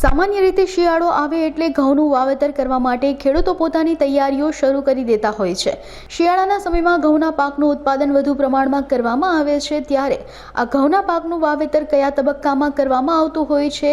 સામાન્ય રીતે શિયાળો આવે એટલે ઘઉંનું વાવેતર કરવા માટે ખેડૂતો પોતાની તૈયારીઓ શરૂ કરી દેતા હોય છે। શિયાળાના સમયમાં ઘઉંના પાકનું ઉત્પાદન વધુ પ્રમાણમાં કરવામાં આવે છે, ત્યારે આ ઘઉંના પાકનું વાવેતર કયા તબક્કામાં કરવામાં આવતું હોય છે?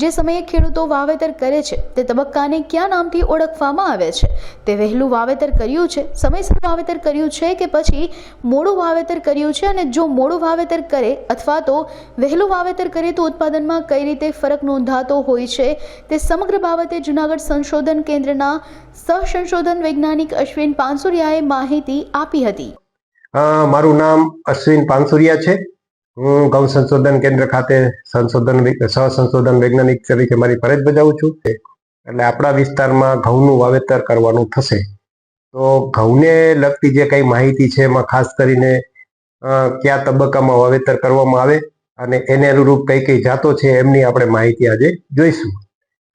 જે સમયે ખેડૂતો વાવેતર કરે છે તે તબક્કાને કયા નામથી ઓળખવામાં આવે છે? તે વહેલું વાવેતર કર્યું છે, સમયસર વાવેતર કર્યું છે કે પછી મોડું વાવેતર કર્યું છે? અને જો મોડું વાવેતર કરે અથવા તો વહેલું વાવેતર કરે તો ઉત્પાદનમાં કઈ રીતે ફરક નોંધાતો હોય છે, તે સમગ્ર બાબતે જૂનાગઢ સંશોધન કેન્દ્રના સહસંશોધન વૈજ્ઞાનિક અશ્વિન પાનસુરિયાએ માહિતી આપી હતી। મારું નામ અશ્વિન પાનસુરિયા છે। હું ગૌ સંશોધન કેન્દ્ર ખાતે સહસંશોધન વૈજ્ઞાનિક તરીકે મારી ફરજ બજાવું છું। એટલે આપણા વિસ્તારમાં ઘઉંનું વાવેતર કરવાનું થશે તો ઘઉંને લગતી જે કઈ માહિતી છે એમાં ખાસ કરીને કયા તબક્કામાં વાવેતર કરવામાં આવે અને એને અનુરૂપ કઈ કઈ જાતો છે એમની આપણે માહિતી આજે જોઈશું।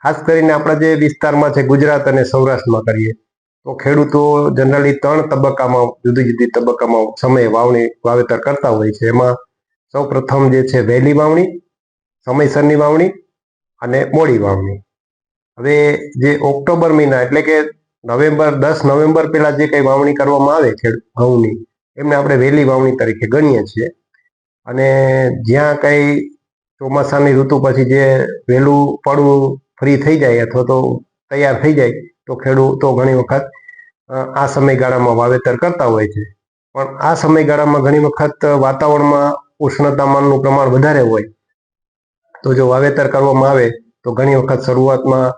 ખાસ કરીને આપણા જે વિસ્તારમાં છે ગુજરાત અને સૌરાષ્ટ્રમાં કરીએ તો ખેડૂતો જનરલી 3 તબક્કામાં જુદી જુદી તબક્કામાં સમયે વાવેતર કરતા હોય છે। એમાં સૌ પ્રથમ જે છે વહેલી વાવણી, સમયસરની વાવણી અને મોડી વાવણી। હવે જે ઓક્ટોબર મહિના એટલે કે 10 નવેમ્બર પહેલા જે કઈ વાવણી કરવામાં આવે ઘઉંની એમને આપણે વહેલી વાવણી તરીકે ગણીએ છીએ। અને જ્યાં કઈ ચોમાસાની ઋતુ પછી જે વહેલું પડવું ફ્રી થઈ જાય અથવા તો તૈયાર થઈ જાય તો ખેડૂતો ઘણી વખત આ સમયગાળામાં વાવેતર કરતા હોય છે। પણ આ સમયગાળામાં ઘણી વખત વાતાવરણમાં ઉષ્ણતામાનનું પ્રમાણ વધારે હોય તો જો વાવેતર કરવામાં આવે તો ઘણી વખત શરૂઆતમાં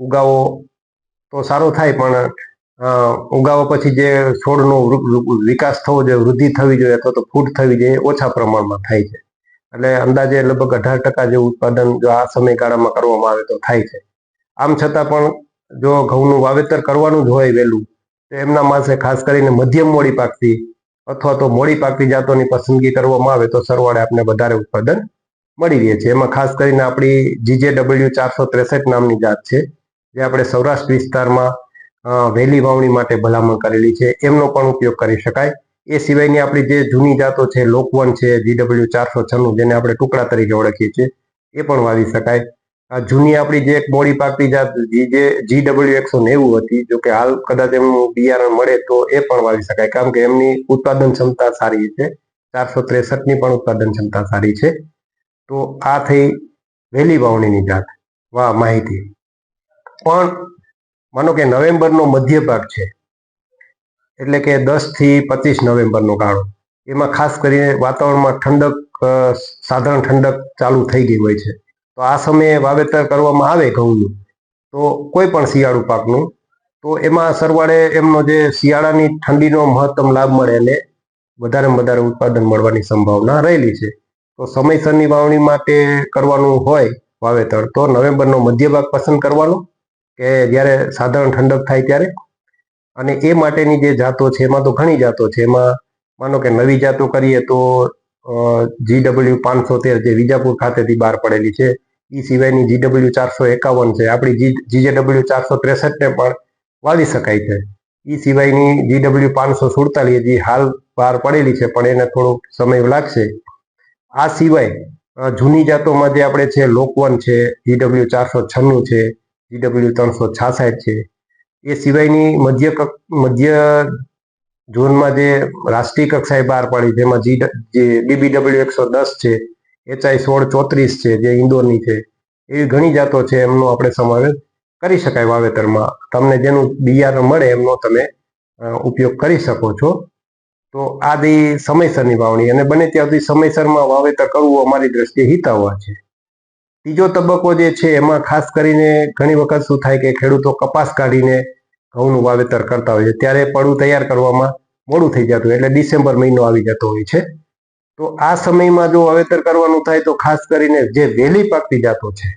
ઉગાવો તો સારો થાય, પણ ઉગાવા પછી જે છોડનો વિકાસ થવો જોઈએ, વૃદ્ધિ થવી જોઈએ અથવા તો ફૂટ થવી જોઈએ ઓછા પ્રમાણમાં થાય છે। એટલે અંદાજે લગભગ 18% જેવું ઉત્પાદન જો આ સમયગાળામાં કરવામાં આવે તો થાય છે। આમ છતાં પણ જો ઘઉંનું વાવેતર કરવાનું જ હોય વહેલું તો એમના પાસે ખાસ કરીને મધ્યમ મોડી પાકતી અથવા તો મોડી પાકતી જાતોની પસંદગી કરવામાં આવે તો સરવાળે આપણે વધારે ઉત્પાદન મળી રહે છે। એમાં ખાસ કરીને આપણી GJW 463 નામની જાત છે જે આપણે સૌરાષ્ટ્ર વિસ્તારમાં વહેલી વાવણી માટે ભલામણ કરેલી છે, એમનો પણ ઉપયોગ કરી શકાય। એ સિવાયની આપણી જે જૂની જાતો છે લોકવન છે, GW 496 જેને આપણે ટુકડા તરીકે ઓળખીએ છીએ એ પણ વાવી શકાય। આ જૂની આપણી જે એક મોડી પાકતી જાત GW 190 હતી, જો કે હાલ કદાચ એમનું બિયારણ મળે તો એ પણ વાવી શકાય કારણ કે એમની ઉત્પાદન ક્ષમતા સારી છે। 463 ની પણ ઉત્પાદન ક્ષમતા સારી છે। તો આ થઈ વહેલી વાવણીની જાત માહિતી। પણ માનો કે નવેમ્બરનો મધ્ય ભાગ છે એટલે કે 10 થી 25 નવેમ્બરનો ગાળો, એમાં ખાસ કરીને વાતાવરણમાં ઠંડક, સાધારણ ઠંડક ચાલુ થઈ ગઈ હોય છે તો આ સમયે વાવેતર કરવામાં આવે ઘઉંનું તો કોઈ પણ શિયાળુ પાકનું તો એમાં સરવાળે એમનો જે શિયાળાની ઠંડીનો મહત્તમ લાભ મળે અને વધારેમાં વધારે ઉત્પાદન મળવાની સંભાવના રહેલી છે। તો સમયસરની વાવણી માટે કરવાનું હોય વાવેતર તો નવેમ્બરનો મધ્ય ભાગ પસંદ કરવાનો કે જ્યારે સાધારણ ઠંડક થાય ત્યારે। અને એ માટેની જે જાતો છે એમાં તો ઘણી જાતો છે। એમાં માનો કે નવી જાતો કરીએ તો GW 513 જે વિજાપુર ખાતેથી બહાર પડેલી છે, એ સિવાયની GW 451 છે, આપણી GJW 463 ને પણ વાવી શકાય છે। એ સિવાયની GW 547 જે હાલ બહાર પડેલી છે પણ એને થોડો સમય લાગશે। આ સિવાય જૂની જાતોમાં જે આપણે છે લોકવન છે, GW 496 છે, GW 366 છે, એ સિવાયની મધ્ય ઝોનમાં જે રાષ્ટ્રીય કક્ષાએ બહાર પાડી જેમાં DBW 110 છે, HI 1634 છે જે ઇન્દોરની છે, એવી ઘણી જાતો છે એમનો આપણે સમાવેશ કરી શકાય વાવેતરમાં। તમને જેનું બિયારણ મળે એમનો તમે ઉપયોગ કરી શકો છો। તો આ સમયસરની વાવણી અને બને ત્યાં સુધી સમયસરમાં વાવેતર કરવું અમારી દ્રષ્ટિએ હિતાવહ છે। ત્રીજો તબક્કો જે છે એમાં ખાસ કરીને ઘણી વખત શું થાય કે ખેડૂતો કપાસ કાઢીને ઘઉંનું વાવેતર કરતા હોય છે ત્યારે પડું તૈયાર કરવામાં મોડું થઈ જતું એટલે ડિસેમ્બર મહિનો આવી જતો હોય છે। તો આ સમયમાં જો વાવેતર કરવાનું થાય તો ખાસ કરીને જે વહેલી પાકતી જાતો છે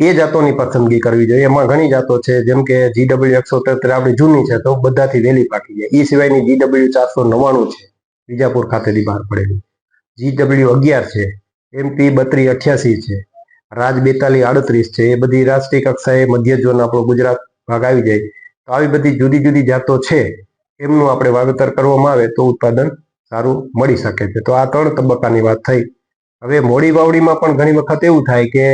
એ જાતોની પસંદગી કરવી જોઈએ। એમાં ઘણી જાતો છે જેમ કે GW 173 આપણી જૂની છે તો બધાથી વહેલી પાકી જાય। એ સિવાયની GW 499 છે વિજાપુર ખાતેથી બહાર પડેલી, GW 11 છે, MP 3288 છે, રાજ 4238 છે, એ બધી રાષ્ટ્રીય કક્ષાએ મધ્ય ઝોન આપણો ગુજરાત ભાગ આવી જાય। તો આવી બધી જુદી જુદી જાતો છે એમનું આપણે વાવેતર કરવામાં આવે તો ઉત્પાદન સારું મળી શકે છે। તો આ 3 તબક્કાની વાત થઈ। હવે મોડી વાવણીમાં પણ ઘણી વખત એવું થાય કે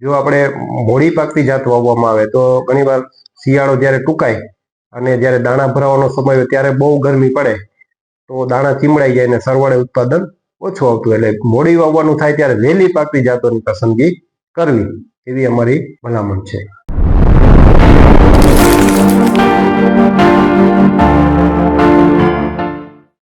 જો આપણે મોડી પાકતી જાત વાવવામાં આવે તો ઘણીવાર શિયાળો જ્યારે ટૂંકાય અને જ્યારે દાણા ભરાવાનો સમય હોય ત્યારે બહુ ગરમી પડે તો દાણા ચીમડાઈ જાય અને સરવાળે ઉત્પાદન ઓછું આવતું. એટલે મોડી વાવવાનું થાય ત્યારે વહેલી પાકતી જાતોની પસંદગી કરવી એવી અમારી ભલામણ છે.